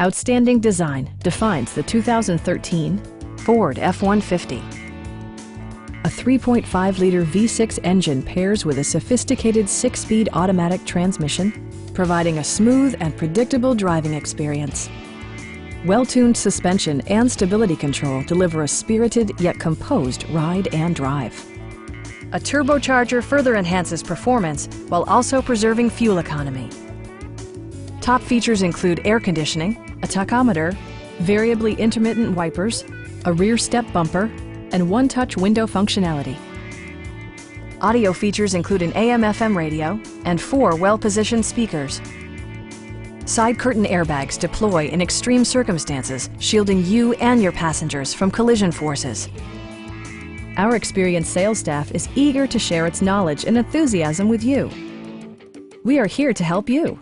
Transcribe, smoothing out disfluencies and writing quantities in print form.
Outstanding design defines the 2013 Ford F-150. A 3.5-liter V6 engine pairs with a sophisticated 6-speed automatic transmission, providing a smooth and predictable driving experience. Well-tuned suspension and stability control deliver a spirited yet composed ride and drive. A turbocharger further enhances performance while also preserving fuel economy. Top features include air conditioning, a tachometer, variably intermittent wipers, a rear step bumper, and one-touch window functionality. Audio features include an AM/FM radio and 4 well-positioned speakers. Side curtain airbags deploy in extreme circumstances, shielding you and your passengers from collision forces. Our experienced sales staff is eager to share its knowledge and enthusiasm with you. We are here to help you.